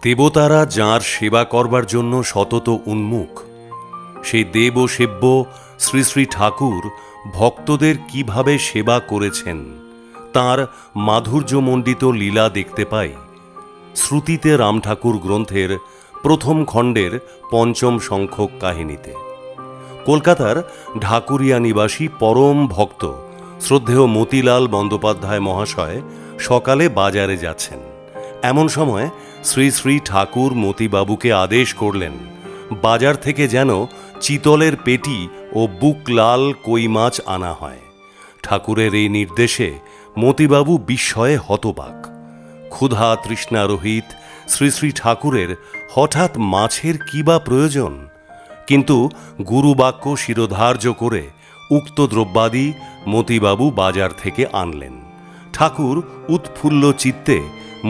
দেবতারা যাঁর সেবা করবার জন্য সতত উন্মুখ, সেই দেব সেব্য শ্রী শ্রী ঠাকুর ভক্তদের কিভাবে সেবা করেছেন তাঁর মাধুর্যমণ্ডিত লীলা দেখতে পাই শ্রুতিতে রাম ঠাকুর গ্রন্থের প্রথম খণ্ডের পঞ্চম সংখ্যক কাহিনীতে। কলকাতার ঢাকুরিয়া নিবাসী পরম ভক্ত শ্রদ্ধেয় মতিলাল বন্দ্যোপাধ্যায় মহাশয় সকালে বাজারে যাচ্ছেন। এমন সময় শ্রী শ্রী ঠাকুর মতিবাবুকে আদেশ করলেন বাজার থেকে যেন চিতলের পেটি ও বুক লাল কই মাছ আনা হয়। ঠাকুরের এই নির্দেশে মতিবাবু বিস্ময়ে হতবাক। ক্ষুধা তৃষ্ণা রহিত শ্রী শ্রী ঠাকুরের হঠাৎ মাছের কি বা প্রয়োজন, কিন্তু গুরুবাক্য শিরোধার্য করে উক্ত দ্রব্যাদি মতিবাবু বাজার থেকে আনলেন। ঠাকুর উৎফুল্ল চিত্তে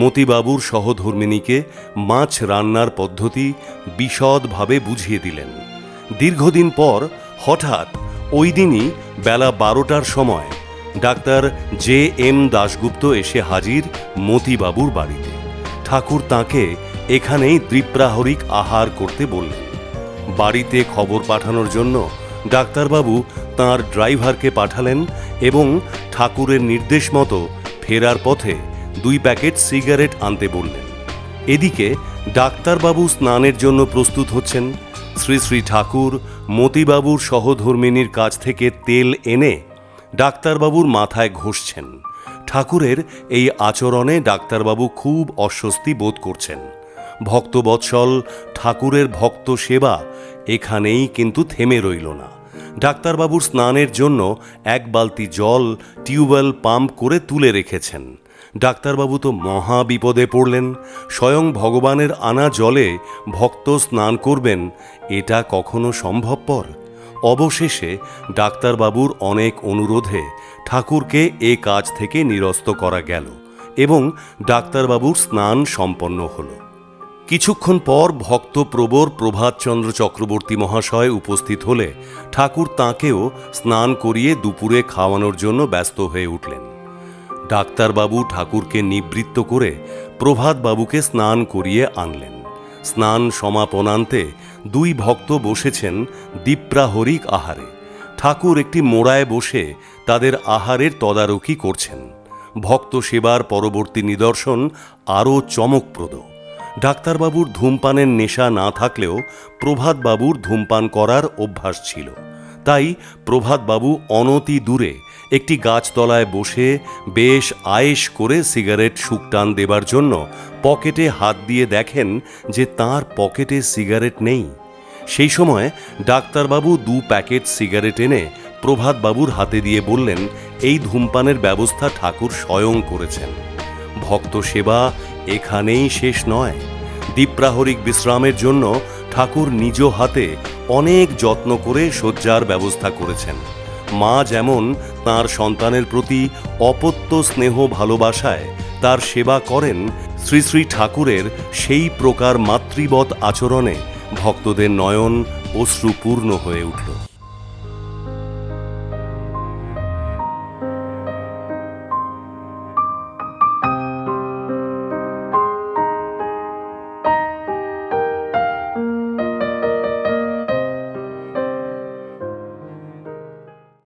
মতিবাবুর সহধর্মিণীকে মাছ রান্নার পদ্ধতি বিশদভাবে বুঝিয়ে দিলেন। দীর্ঘদিন পর হঠাৎ ওই দিনই বেলা 12টার সময় ডাক্তার J.M. দাশগুপ্ত এসে হাজির মতিবাবুর বাড়িতে। ঠাকুর তাঁকে এখানেই দ্বিপ্রাহরিক আহার করতে বললেন। বাড়িতে খবর পাঠানোর জন্য ডাক্তারবাবু তাঁর ড্রাইভারকে পাঠালেন এবং ঠাকুরের নির্দেশ মতো ফেরার পথে 2 প্যাকেট সিগারেট আনতে বললেন। এদিকে ডাক্তারবাবু স্নানের জন্য প্রস্তুত হচ্ছেন। শ্রী শ্রী ঠাকুর মতিবাবুর সহধর্মিণীর কাছ থেকে তেল এনে ডাক্তারবাবুর মাথায় ঘষছেন। ঠাকুরের এই আচরণে ডাক্তারবাবু খুব অস্বস্তি বোধ করছেন। ভক্তবৎসল ঠাকুরের ভক্ত সেবা এখানেই কিন্তু থেমে রইল না। ডাক্তারবাবুর স্নানের জন্য 1 বালতি জল টিউবওয়েল পাম্প করে তুলে রেখেছেন। ডাক্তারবাবু তো মহা বিপদে পড়লেন। স্বয়ং ভগবানের আনা জলে ভক্ত স্নান করবেন, এটা কখনো সম্ভবপর? অবশেষে ডাক্তারবাবুর অনেক অনুরোধে ঠাকুরকে এ কাজ থেকে নিরস্ত করা গেল এবং ডাক্তারবাবুর স্নান সম্পন্ন হল। কিছুক্ষণ পর ভক্তপ্রবর প্রভাতচন্দ্র চক্রবর্তী মহাশয় উপস্থিত হলে ঠাকুর তাঁকেও স্নান করিয়ে দুপুরে খাওয়ানোর জন্য ব্যস্ত হয়ে উঠলেন। ডাক্তারবাবু ঠাকুরকে নিবৃত্ত করে প্রভাতবাবুকে স্নান করিয়ে আনলেন। স্নান সমাপনান্তে 2 ভক্ত বসেছেন দ্বিপ্রাহরিক আহারে। ঠাকুর একটি মোড়ায় বসে তাদের আহারের তদারকি করছেন। ভক্ত সেবার পরবর্তী নিদর্শন আরও চমকপ্রদ। ডাক্তারবাবুর ধূমপানের নেশা না থাকলেও প্রভাতবাবুর ধূমপান করার অভ্যাস ছিল। তাই প্রভাতবাবু অনতি দূরে একটি গাছতলায় বসে বেশ আয়েশ করে সিগারেট শুকটান দেবার জন্য পকেটে হাত দিয়ে দেখেন যে তাঁর পকেটে সিগারেট নেই। সেই সময় ডাক্তারবাবু 2 প্যাকেট সিগারেট এনে প্রভাতবাবুর হাতে দিয়ে বললেন, এই ধূমপানের ব্যবস্থা ঠাকুর স্বয়ং করেছেন। ভক্ত সেবা এখানেই শেষ নয়। দ্বিপ্রাহরিক বিশ্রামের জন্য ঠাকুর নিজ হাতে অনেক যত্ন করে শয্যার ব্যবস্থা করেছেন। মা যেমন তাঁর সন্তানের প্রতি অপত্য স্নেহ ভালোবাসায় তার সেবা করেন, শ্রী শ্রী ঠাকুরের সেই প্রকার মাতৃবৎ আচরণে ভক্তদের নয়ন অশ্রুপূর্ণ হয়ে উঠল।